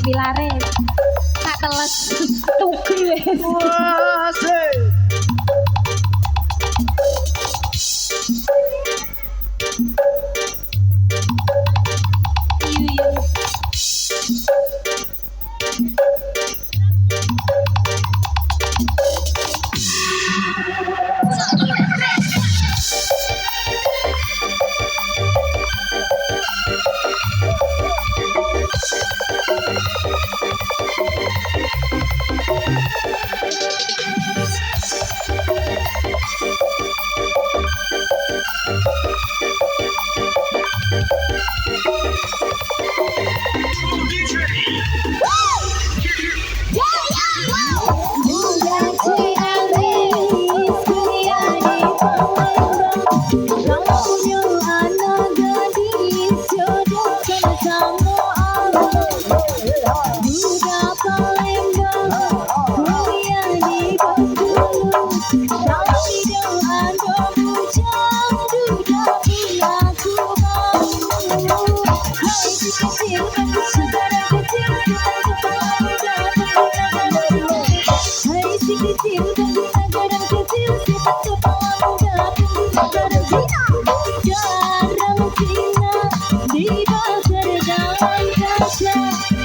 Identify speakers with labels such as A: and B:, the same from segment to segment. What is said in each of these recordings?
A: Pilare tak teles tugi wis.
B: Wah,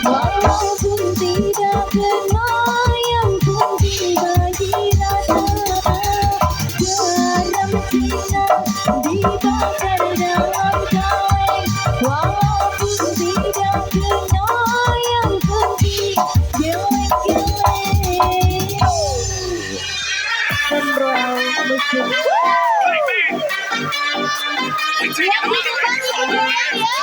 A: walaupun tidak kenal yang penting bagi rasa garam Cina dibakar dalam kaleng walaupun tidak kenal yang penting geleng-geleng Control musik yang hidup lagi ya.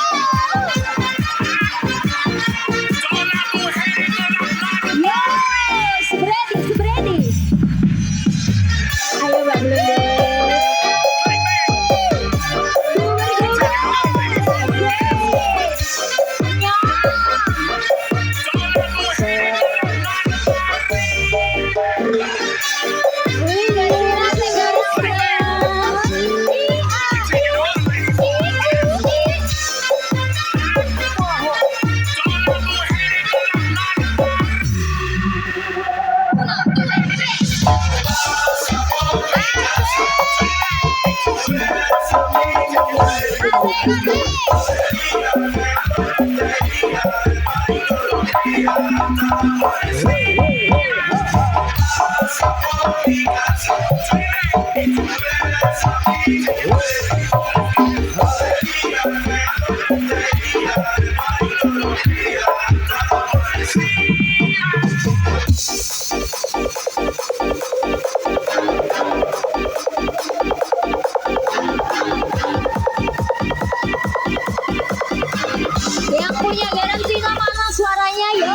A: Yang punya garam Cina mana suaranya yo?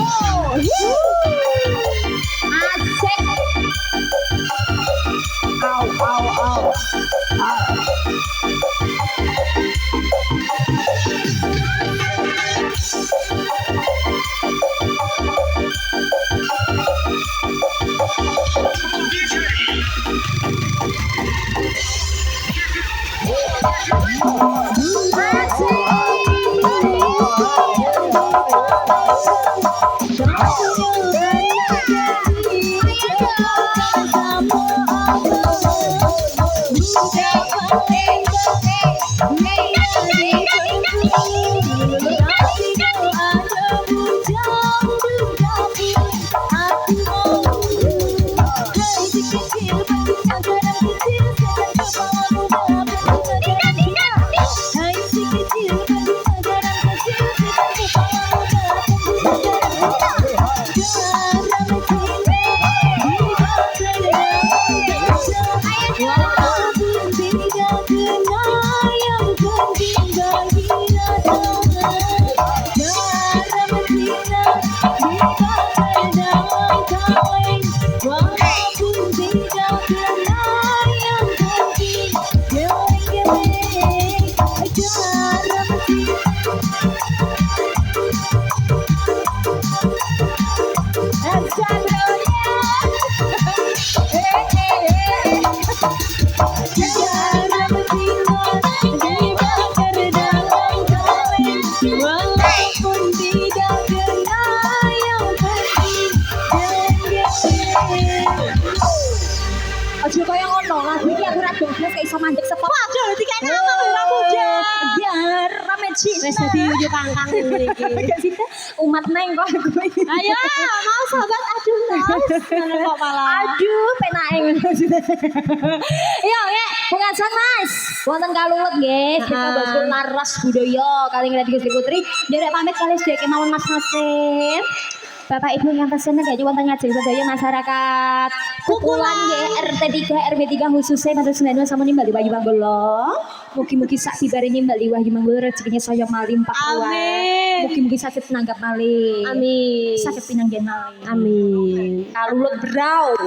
A: Asik. Au au au.
B: bojo kaya ngono. Lagu iki aku ra doblas kayak iso mandek sepop.
A: Waduh, dikene apa ora muda.
B: Biar rame cina.
A: Wis dadi uyu kangkang ngene iki.
B: Umat neng kok aku iki.
A: Ayo, mau sobat aduh Mas. Ngono kok malah.
B: Aduh, penake ngono. Yo, ya, pengajian Mas. Wonten kalunget nggih, kita bosku laras budaya kali ngredi Gusti Putri. Nderek pamit kali sedaya kemawon Mas Nasir. Bapak Ibu yang tersenyum ya wonten ngajeng sedaya masyarakat Kukulan nggih RT 3 RW 3 khususnya matur senenipun sampun nimbali Wahyu Manggala. Mugi-mugi sak sibare nimbali Wahyu Manggala rezekinya saya malimpah ruah.
A: Amin.
B: Mugi-mugi sakit nanggap malih.
A: Amin.
B: Sakit pinanggen malih.
A: Amin.
B: Kalulut brau.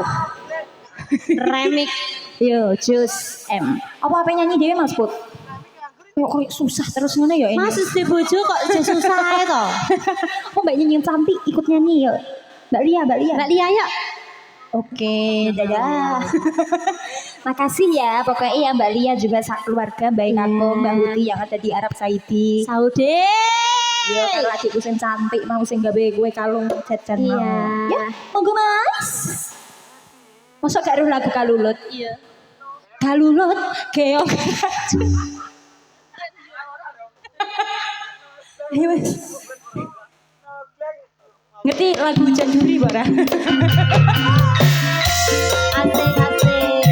A: Remik.
B: Yo, Jus M. Apa nyanyi dhewe Mas Put? Kok susah terus ngono ya ini.
A: Mas di bojo kok susah ae to.
B: Oh Mbak Nyanyi cantik ikut nyanyi yuk. Mbak Lia.
A: Mbak Lia yuk.
B: Oke, dadah. Makasih ya, pokoknya ya Mbak Lia juga sak keluarga baik aku Mbak Huti yang ada di Arab Saudi.
A: Saudi.
B: Iya, kalau adikku sing cantik mau sing gawe gue kalung jajan mau.
A: Iya.
B: Ya, monggo Mas. Masuk gak lagu kalulut?
A: Iya.
B: Kalulut, keong. Ayo Mas. Ngerti lagu Hujan Duri bara?
A: Asik asik.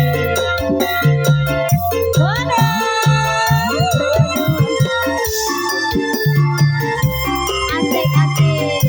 A: Mana? Asik asik.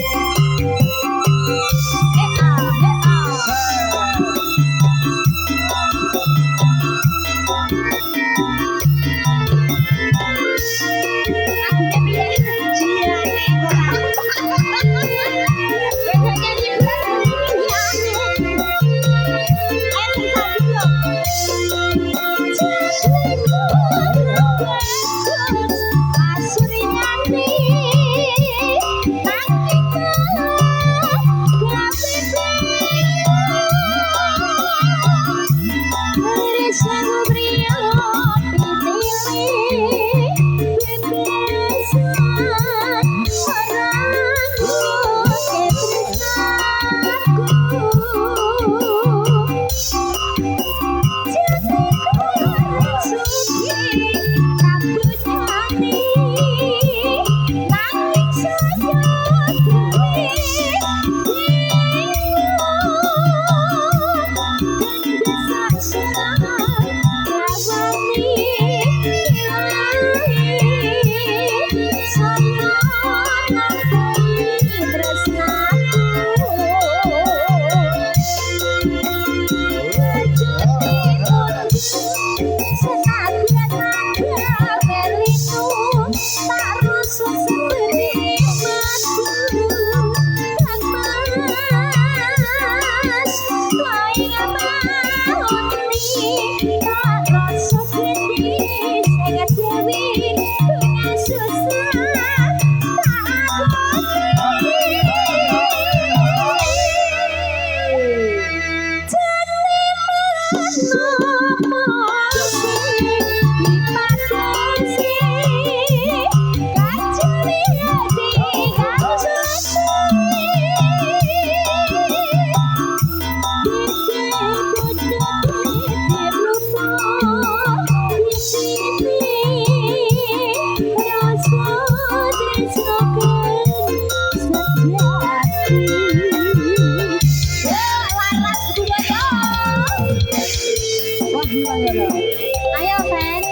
A: Ayo Fen.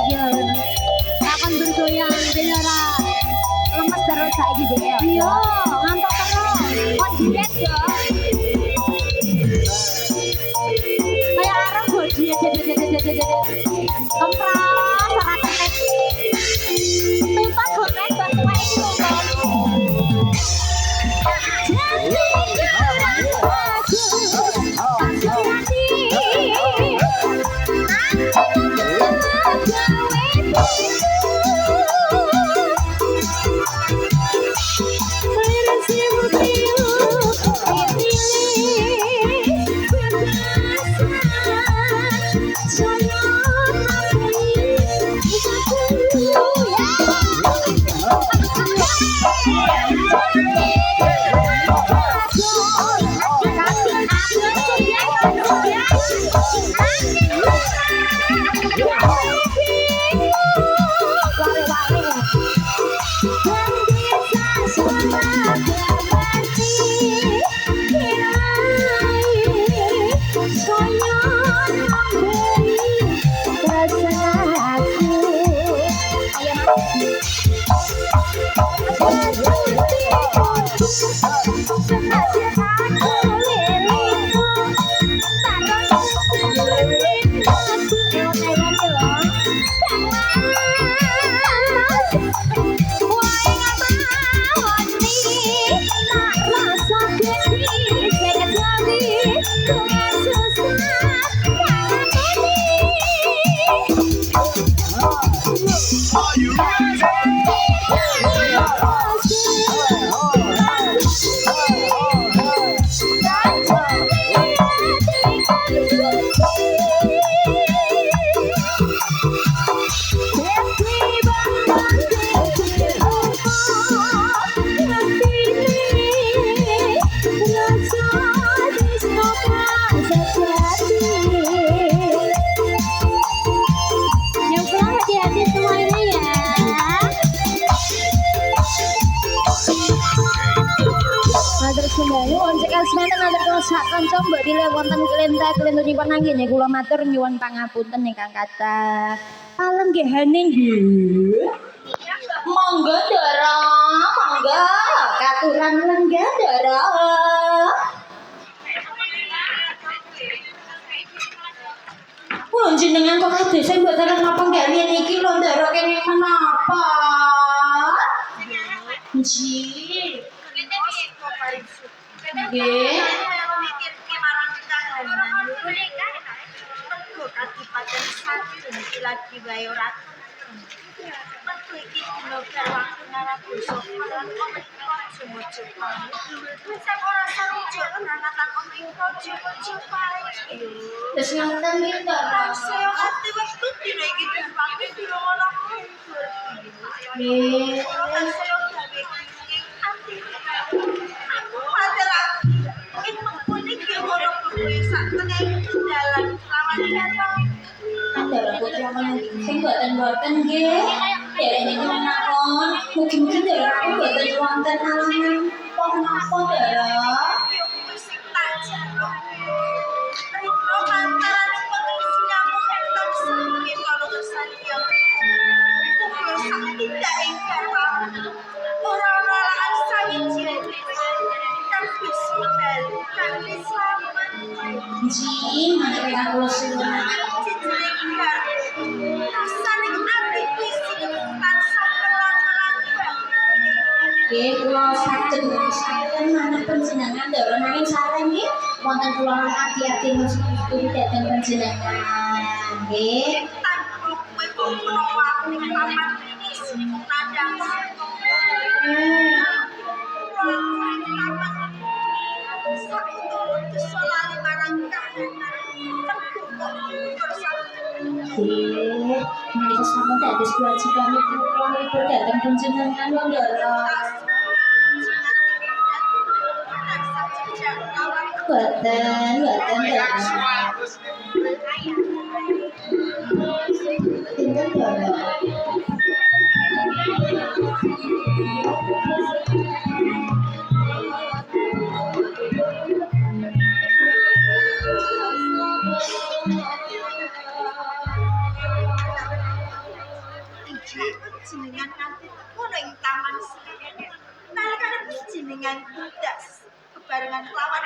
A: Iya. Akan bergoyang beneran. Lemas terus saiki dhewe. Iya, mantap terus. On diet ya. Kayak arep go diet. Kempras ora tetek. Tempat hotel batuan iki lho.
B: Nyuwun sekali semanten matur kula sak kanca mbok dile wonten kelentah kelentunipun nanggen kula matur nyuwun pangapunten ingkang kathah. Palenggehane nggih. Monggo Ndara, monggo katuran lenggah Ndara. Wah jenengan kok kabeh sing mboten napa galian iki lho Ndara kene menapa? Nggih. Nggih.
C: Lagi bae ora metu iki dino waktu nara besok malah cuma Jepang saya ora sarujuk nangatan omong kojo-kojo pae
B: Wis ngoten iki Ndara.
C: saya ati wektu dino iki dipakai dino ora
B: Nggih.
C: saya gawe ati aku padahal ing mengkene iki ora perlu sak tenan dalan lawan karo
B: Ndara putra sing boten nggih. Derek niku mawon, mugi-mugi Ndara boten wonten halangan apa Ndara. Nggih, matur kula suwun. Nggih, kula saged manut panjenengan Ndara nanging sareng nggih wonten kula lan ati-ati mesti dhateng panjenengan. Nggih. Nggih, menika sampun dados kewajibanipun kula nglipur dhateng panjenengan lho Ndara. Boten Ndara. Pinten Ndara?
C: Jenengan nanti ono ing taman sini. Nalikane jenengan tudas bebarengan lawan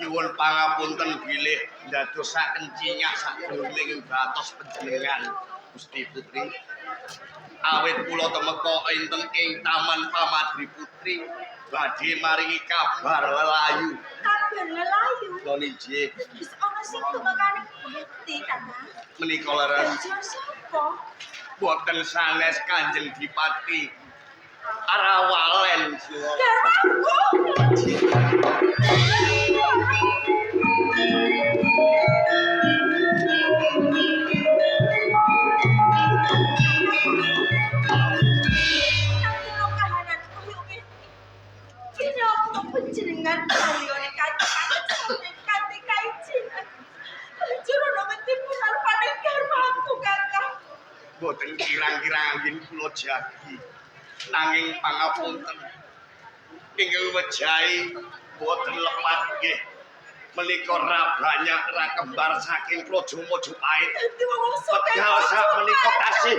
D: Nyuwun pangapunten bilih ndadosaken cinyah sadurunging batos panjenengan Gusti Putri. Awit kula temeka enten ing Taman Pamadri Putri badhe maringi kabar lelayu.
C: kabar lelayu.
D: Lho nggih,
C: Wis ono sing tumekane bukti kan.
D: menika leres
C: Sapa?
D: boten sanes Kanjeng Dipati Arawalen.
C: Garwaku. Jenengan kaliyan kanthi kaiji. Jero ngerti punar paning garwaku kakak.
D: Boten kirang-kirang angin kula jagi. Nanging pangapunten ingkang wejahi boten lepat nggih. Menika ra banyak ra kembar saking Praja Majapahit.
C: Dadi wong
D: Pedal sak menika tasih.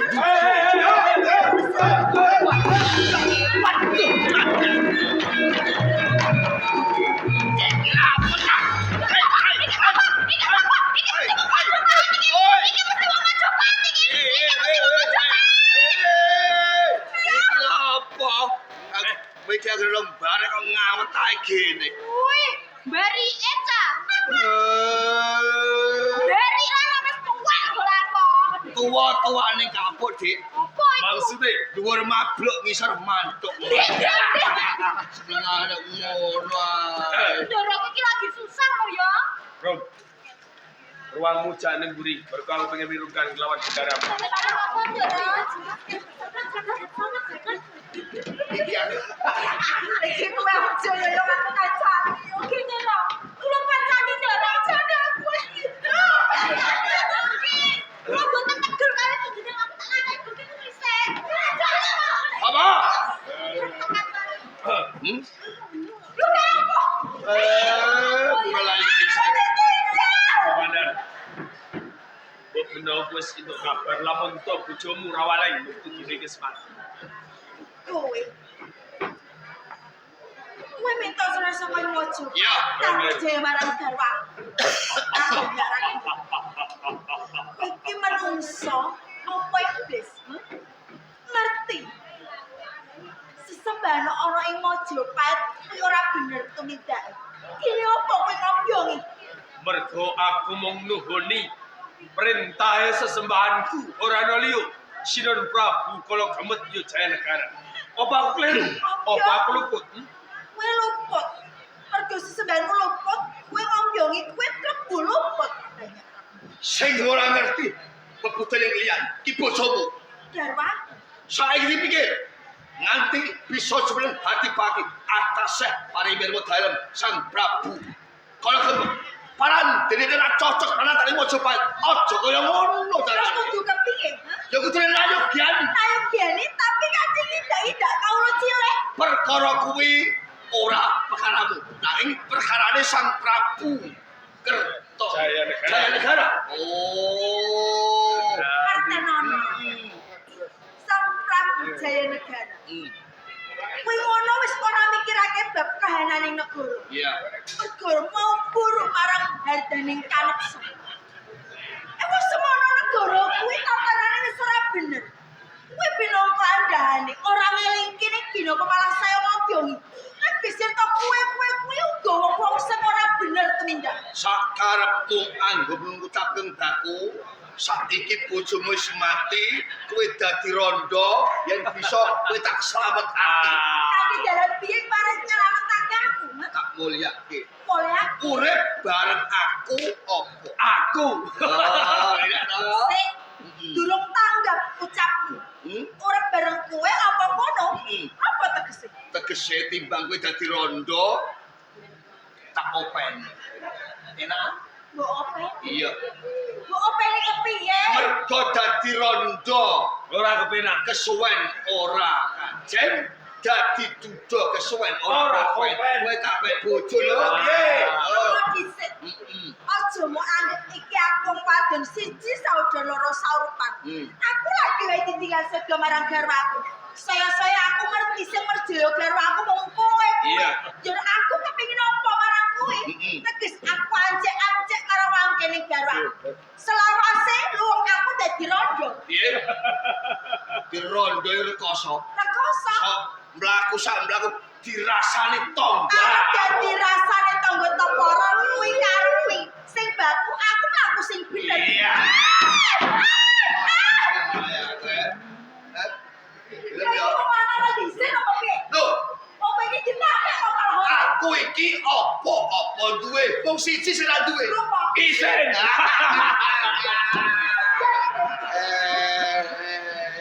D: Iki lho lembar kok ngawet ae gene.
C: Wih, bari eta. Bari ana wis tuwek golakon.
D: Tuwa-tuwane kapuk, Dik.
C: Apa iku?
D: Maksude dhuwur mabluk ngisor mantuk. Senengane ngono ae.
C: Ndoro iki lagi susah kok ya.
E: Rom, ruangmu jangan buri, baru kalau pengen mirukan lawan saudara.
C: Iki kuwi aja ya aku kancani. Gini lho, kula kancani Ndoro jane aku iki. Kula boten tegel kali jeneng aku tak ngene begini dhisik.
E: Apa? wis entuk kabar lamun to bojomu rawaleng wektu dine wis mati.
C: Kowe. Kowe minta surat saka Mojo.
D: Iya.
C: Tanggung jawab marang garwa. Aku ngarang. Iki menungso apa iblis? Ngerti? Sesembahan ana ing Majapahit kuwi ora bener tumindak. Kene apa kowe ngobyongi?
E: Mergo aku mung nuhuni perintahe sesembahanku ora ana liya. Sinon Prabu kala gemet yo Jayanegara. Apa aku keliru? Apa aku luput?
C: Kowe luput. Mergo sesembahanmu luput, kowe ngobyongi kowe klebu luput.
D: Sing ora ngerti peputan yang liyan ki bojomu.
C: Garwa,
D: Saiki dipikir nganti bisa jeblen hati pagi atas parimirmu dalem Sang Prabu. Kalau kamu paran dene ora cocok ana tali Majapahit. Aja kaya ngono
C: terus
D: carane.
C: kudu kepiye?
D: Ya kudune layogian.
C: Ayo gene tapi kancing indak kawula cilik.
D: Perkara kuwi ora perkaramu, nanging perkarane Sang Prabu Kerto
E: Jayanegara.
D: Oh.
C: Kartenono. Sang Prabu Jayanegara. Kuwi ngono wis ora mikirake bab kahananing negara.
D: Iya.
C: Negara mau buruk marang hardaning kaneksa. Wis semono negara kuwi tatanane wis ora bener. Kuwi binangka andhane ora ngelingke ning dina malah saya ngobyongi. Nek bisa to kuwi uga wong sing ora bener tumindak.
D: Sakarepmu anggep ngucapkeun baku, saiki bojomu wis mati, kowe dadi rondo yen bisa kowe tak slametake.
C: Kaki dalan piye pareng nyelametake aku?
D: Tak mulyake.
C: Oleh aku
D: Urip bareng aku opo?
E: Aku.
D: Oh, enak to.
C: sing durung tanggap ucapmu. Urip bareng kowe apa ngono? Apa tegese?
D: Tegese timbang kowe dadi rondo tak open. Enak?
C: Mbok ope?
D: Iya.
C: Mbok opene kepiye?
D: Mergo dadi rondo
E: Ora kepenak.
D: kesuwen ora kajen, dadi duda kesuwen ora
E: Ora
D: kowe.
E: kopen.
D: Kowe tak pek bojo lho.
E: Ah.
D: Piye?
C: Ora dhisik. Aja mau anggap iki aku wadon siji saudara loro saurupan. Aku lagi wae ditinggal sega marang garwaku. Saya aku ngerti sing merjaya garwaku mung kowe.
D: Iya.
C: Jar aku kepengin apa marang kowe? Teges aku ancek-ancek karo wangkene garwaku. Selawase luwung aku dadi rondo.
D: Piye? Di rondo rekoso.
C: Rekoso.
D: Mlaku sak mlaku dirasani tongga.
C: Aku dadi rasane tangga tepara kuwi karo kuwi. Sing baku aku mlaku sing bener.
D: Iya.
C: Lha kok ana dhisik apa piye?
D: Loh,
C: Apa iki ditapek kok kalau
D: aku iki apa duwe? Wong siji sing ra duwe.
C: Lupa.
E: Isin.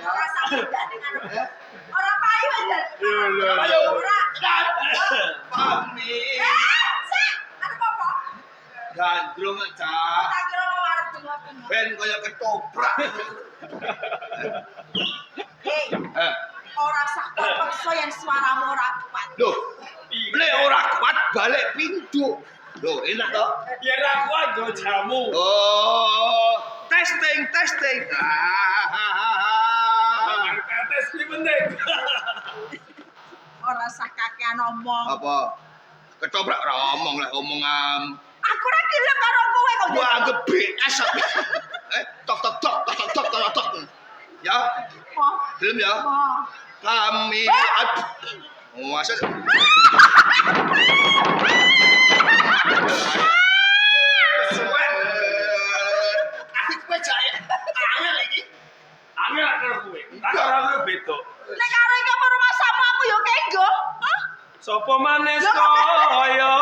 C: Ora sampeyan dengan ora payu aja.
D: Ayo.
C: Ora.
D: Pamit.
C: Sik, arep apa?
D: Gandrung aja.
C: Tak kira mau arep bengok-bengok.
D: Ben kaya ketoprak.
C: Hei, ora sak paksa yen suaramu ora kuat.
D: Loh, lek ora kuat balik pintu. Loh, enak to?
E: Yen aku aja jamu.
D: Oh, testing.
E: Kates kuwi penting.
C: Ora sak kakean omong.
D: Apa? Ketoprak ora omong lah omongan.
C: Aku ora gelem karo kowe kok.
D: Gua anggap BS. Tok. Ya,
C: Apa?
D: film ya.
C: Apa?
D: Kami masa suwen. Aku kowe jaya. Angel iki.
E: Angel karo kowe. Tak ora kowe beda.
C: Nek karo iki apa rumah sama aku yo kenggo. Hah?
E: Sapa manis kaya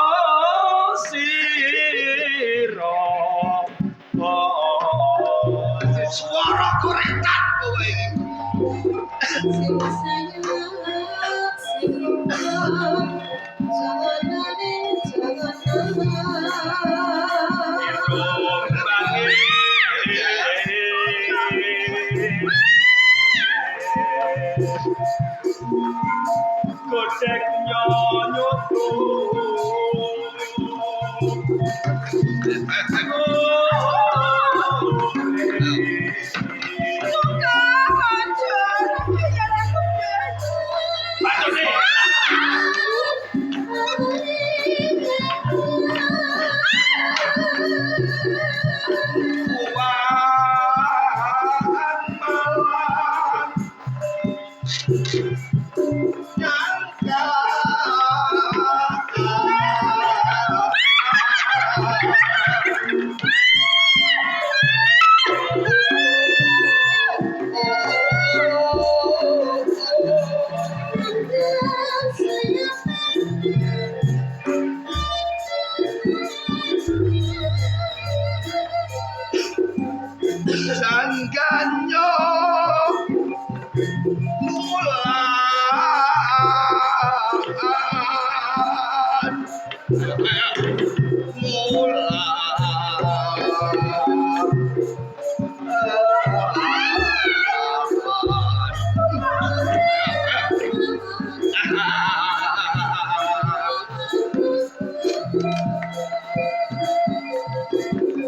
E: sira.
D: Suara kuretan kowe iki.
E: Godek nyonyoto.
D: Sangganyo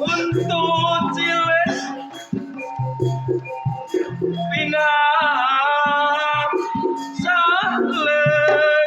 E: Untuk cilik pinang saleh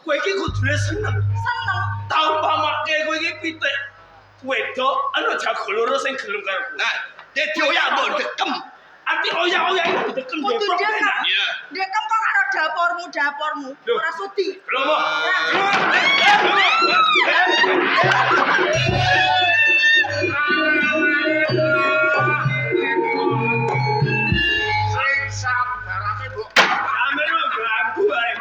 E: Kowe iki kudune seneng.
C: Seneng.
E: Tau pamake kowe iki pitik wedok ana jago loro sing gelem karo kowe.
D: nah dadi oyak mbok dekem
E: Arti oyak-oyak itu dekem
C: Kudu
E: deprok
C: dekem.
E: enak.
D: iya
C: Dekem kok karo dapurmu.
E: Loh.
C: Ora sudi.
E: Lomo.
D: sing sabarane mbok
E: Sampeyan ganggu ae.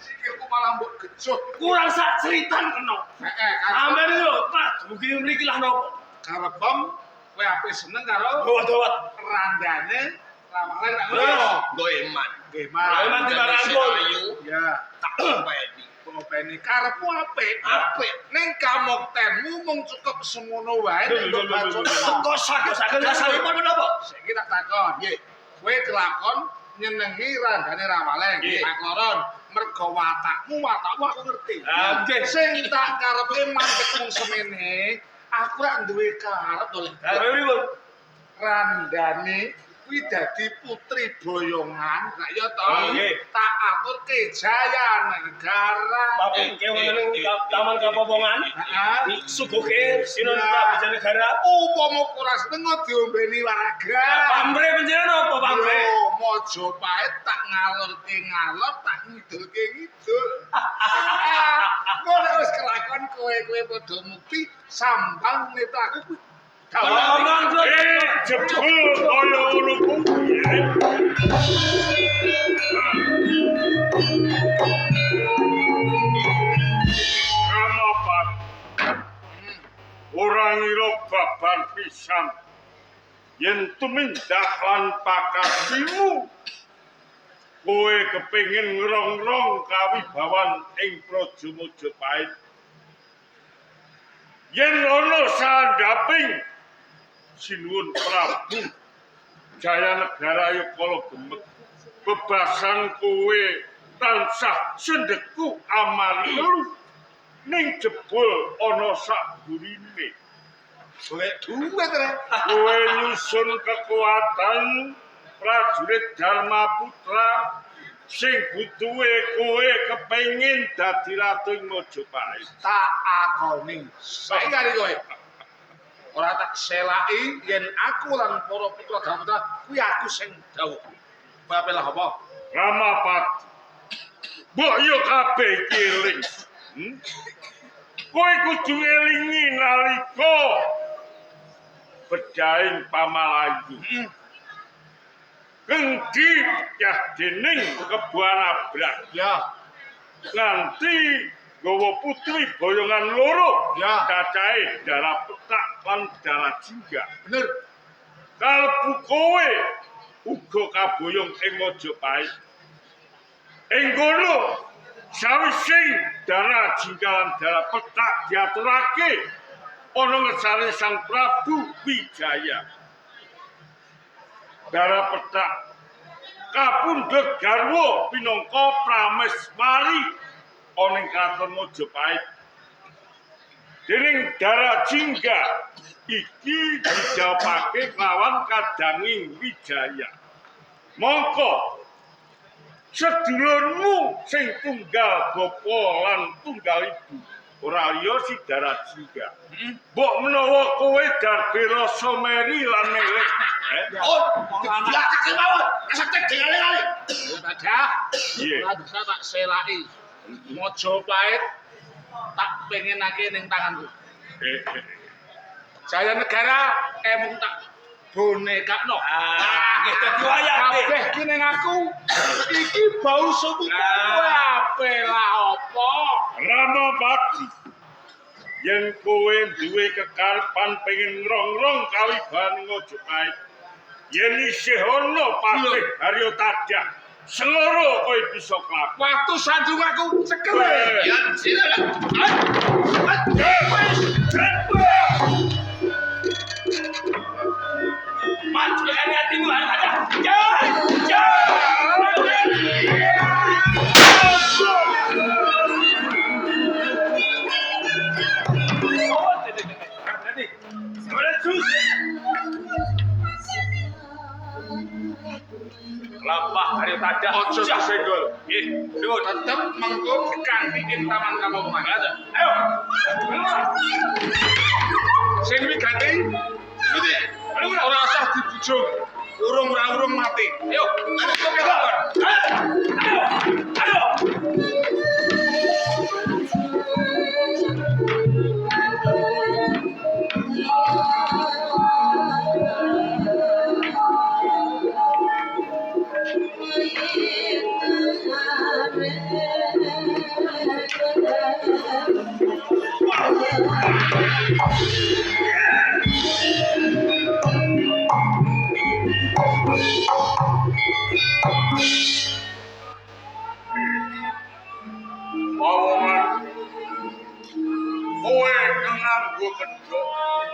D: sikilku malah mbok gejuk
E: Kurang sak ceritan kena. Sampeyan lho, Pak, dugi mriki lah napa?
F: Karepem kowe ape seneng karo
E: Dawat-dawat.
F: randane rawale nek
E: Lho,
D: nggo eman
F: nggih
E: Eman
F: Mas.
E: dimarangkul.
F: Ya,
D: tak openi
F: openi karepmu apik.
D: apik
F: Ning kamuktenmu mung cukup semono wae
E: Lho,
F: nek
E: lho, lho,
F: mbok
E: lho, lho.
F: bacot.
D: kok sakit
E: Sakit kasaripun menapa?
F: Saiki tak takon.
D: nggih
F: Kowe kelakon nyenengi randane rawale
D: Nggih.
F: tak loron mergo watakmu aku ngerti.
E: Ah, nggih.
F: Sing tak karepe mandek mung semene, aku rak duwe karep to Lek.
E: Lah pripun?
F: Randane kuwi dadi putri boyongan. Nah ya to.
E: Nggih.
F: Tak aturke jaya negara.
E: Bapak ke wonten ing taman kapopongan.
F: Heeh.
E: Suguhke Sinon
F: Ya.
E: Prabu Janegara.
F: Upama ora seneng diombeni warga.
E: Pamre panjenengan apa pamre?
F: Yo, Mojopahit tak ngalurke ngalor, tak ngidulke ngidul. Kok nek wis kelakon kowe padha mukti sambang netraku kuwi.
E: Omong kok
F: jebul kaya ngono kuwi.
G: Ramapat ora ngira babar pisan yen tumindak lan pakasimu kowe kepengin ngrong-rong kawibawan ing Praja Majapahit yen ana sandhaping Sinuwun Prabu Jayanegara ayo kala gemek bebasan kowe tansah sendeku amari lu ning jebul ana sak burine
F: Golek duwit rek.
G: kowe nyusun kekuatan prajurit Dharma Putra sing butuhe kowe kepengin dadi ratu ing Majapahit
F: Tak akoni. Saiki kari kowe. Ora tak selaki yen aku lan para putra Dharma kuwi aku sing dawuh. Bape lah apa?
G: Ramapati mbok yo kabeh iki eling kowe kudu elingi nalika bedhaing Pamalayu Kengdi ya dening kebuan abrak
F: Ya,
G: nganti gawa putri boyongan loro
F: Ya.
G: cacahe darah petak lan darah jingga.
F: bener.
G: Kalbu kowe uga kaboyong ing Majapahit. Ing kono sawise darah jingga lan darah petak diaturake ana ngesare Sang Prabu Wijaya. Darah petak kapundhut garwa pinangka prameswari ana ing kraton Majapahit. Dening darah jingga iki dijawabake lawan kadanging Wijaya. Mongko sedulurmu sing tunggal bapa lan tunggal ibu ora liya si darah jingga. Mbok menawa kowe darbe rasa meri lan melek.
D: Oh, diakake mawon. Rasa tek dengali-ali.
F: Dadah.
G: Iya.
F: Ora bisa tak selaki. Majapahit tak pengenake ning tanganku. Jaya negara emung tak bonekakno.
E: Nggih dadi wayang nggih.
F: Kabeh ki ning aku. Iki bau suku kowe ape lah apa?
G: Ramapati, yen kowe duwe kekarepan pengen ngrong-ngrong kawibahan Majapahit, yen isih ana patih Haryotadha, seloro kowe bisa kelak.
F: Waktu sandung aku sekele.
D: Ya, silakan.
E: Maju dengan hatimu ada. Jangan. Lampah Haryotadha.
F: Ojo kesenggol.
E: Nggih, nuwun.
F: Tetep mengko dikanthi ing taman Kamanggungan.
E: Ayo.
F: Sing wigati ngerti? Ora usah dibujung. Urung mati.
E: Ayo. Ayo.
G: Pawaman, kowe nganggo kedhok.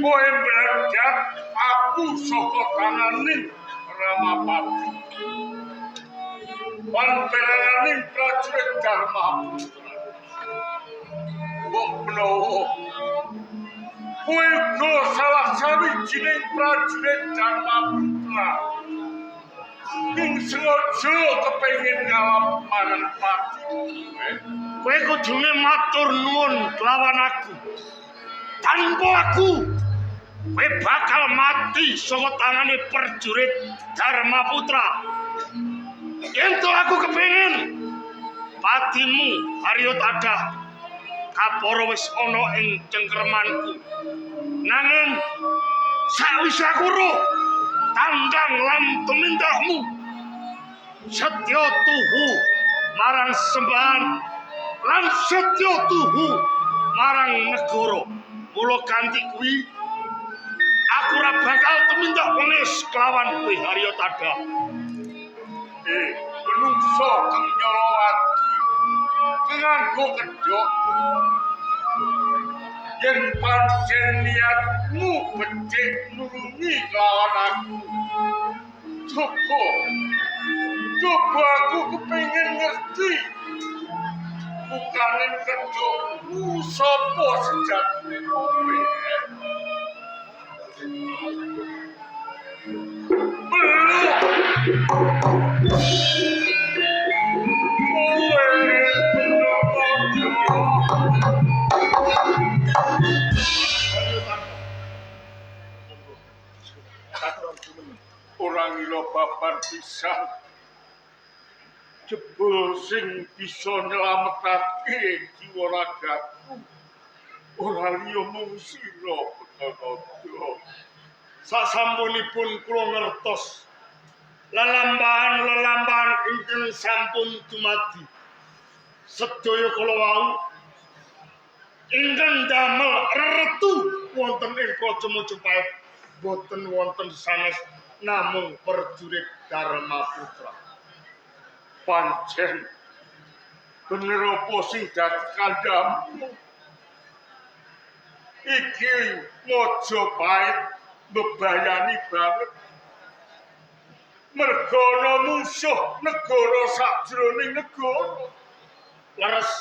G: Kowe berangkat aku saka tanganing Ramapati. Panjenenganing prajurit Dharma. Mbok menawa kowe uga salah sawijining prajurit Dharma Putra. Ing sengaja kepengin ngalap marang pati. Kowe kudune matur nuwun lawan aku. Tanpa aku, kowe bakal mati saka tangane prajurit Dharma Putra. Yen to aku kepengin patimu Haryotadha kapara wis ana ing cengkremanku. Nanging sawise aku roh tanggang lan tumindakmu setya tuhu marang sembahan lan setya tuhu marang negara. Mula kanthi kuwi aku ora bakal tumindak wenis kelawan kowe Haryotadha. Menungso kang nyolowati nganggo kedhok yen pancen niatmu becik nulungi lawan aku. Coba aku kepengin ngerti bukanin kedhokmu sapa sejatine kowe. Orang ilo babar pisan jebul sing bisa nyelametake jiwa ragaku ora liya mung sira Betanaja. sasampunipun kula ngertos lelambahan ingkang sampun dumadi sedaya kala wau ingkang damel reretu wonten ing Praja Majapahit boten wonten sanes namung prajurit Darmaputra. Pancen bener apa sing dadi kandhamu? Iki Majapahit bebayani banget. Merga ana musuh negara sajroning negara. Leres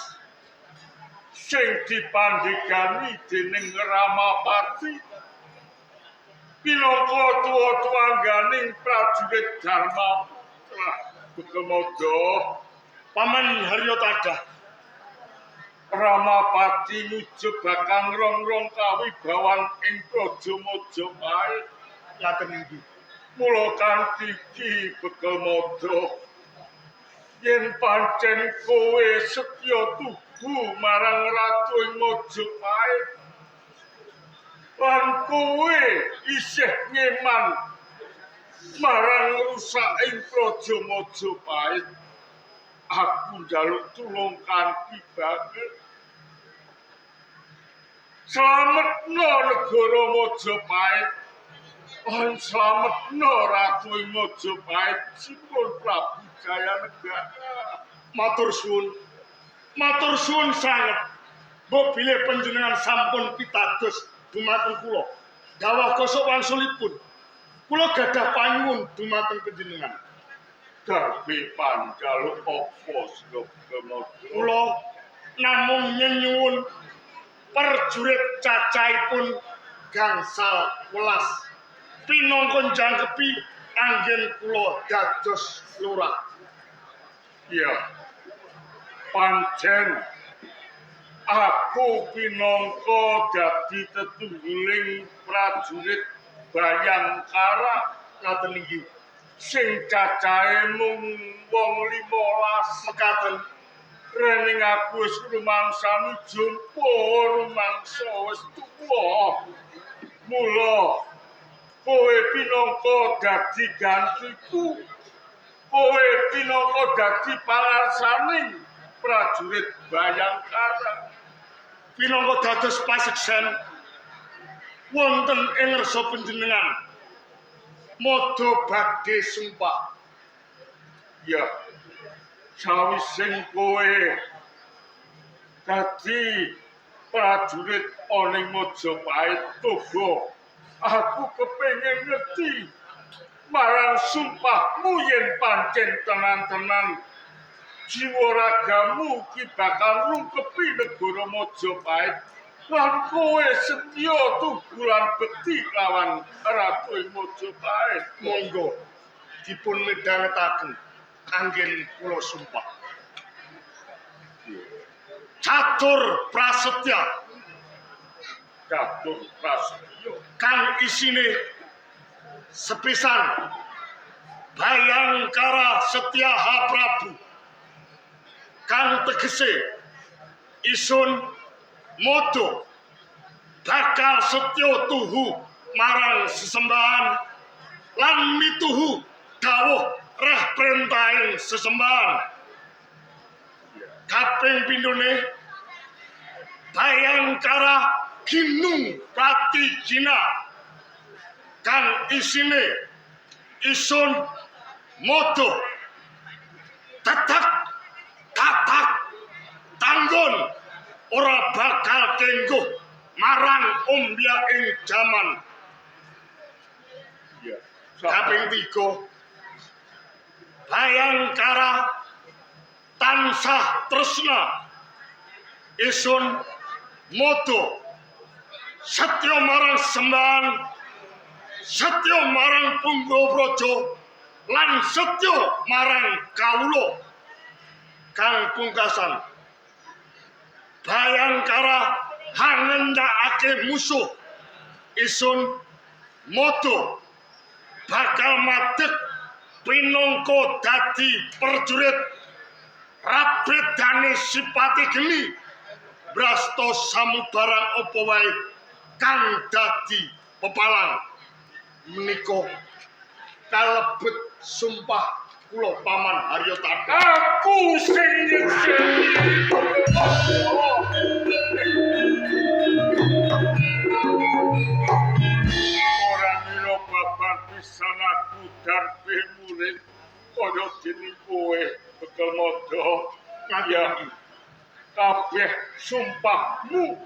G: sing dipandhegani dening Ramapati pinangka tuwa-tuwangganing prajurit Darmaputra. Bekemodo Paman Haryotadah Ramapati nyujebakang rong-rong kawibawan ing Praja Majapahit. Ngaten inggih. Mula kanthi iki Bekemodo yen pancen kowe setya tuhu marang Ratu ing Majapahit lan kowe isih ngeman marang rusak ing Praja Majapahit, aku njaluk tulung kanthi banget. Slametna negara Majapahit, lan slametna Ratu ing Majapahit sipun Prabu Jayanegara. Matur suwun sanget. Mbok bilih panjenengan sampun pitados dumateng kula. Dawuh kosok wangsulipun. Kula gadah panyuwun dumateng panjenengan. Darbe panjaluk apa sira Bekemodo? Kula namung nyuwun prajurit cacahipun gangsal welas pinangka njangkepi anggen kula dados lurah. Ya, pancen aku pinangka dadi tetunggiling prajurit Bayangkara ngaten inggih. Sing cacahe mung wong 15 mekaten. Rening aku wis rumangsani jumpa rumangsa wis tuwa. Mula kowe pinangka dadi gantiku. Kowe pinangka dadi pangarsaning prajurit Bayangkara. Pinangka dados paseksan wonten ing ngarsa panjenengan. Modo badhe sumpah. Ya, sawising kowe dadi prajurit ana ing Majapahit toga, aku kepengin ngerti marang sumpahmu yen pancen tenan-tenan jiwa ragamu ki bakal rungkepi negara Majapahit lan kowe setya tugulan bekti lawan Ratu ing Majapahit. Monggo dipun midhangetaken anggen kula sumpah. Catur prasetya kang isine sepisan Bayangkara Setyaha Prabu kang tegese isun modo bakal setya tuhu marang sesembahan lan mituhu dawuh reh perintahing sesembahan. Kaping pindhone Bayangkara Ginung Pratijina kang isine isun modo tetek katak tanggon ora bakal kengguh marang umbya ing jaman. Kaping 3 Bayangkara tansah tresna isun modo setya marang sembahan, setya marang Punggawapraja lan setya marang kawula. Kang pungkasan Bayangkara hangendakake musuh isun modo bakal madeg pinangka dadi prajurit rabedane sipati geni brasta samubarang apa wae kang dadi pepalang.
D: menika kalebet sumpah kula Paman Haryo Tadang.
G: Aku sing nyekseni. Ora mila babar pisan aku darbe murid kaya dene kowe bekel modo kaya kabeh sumpahmu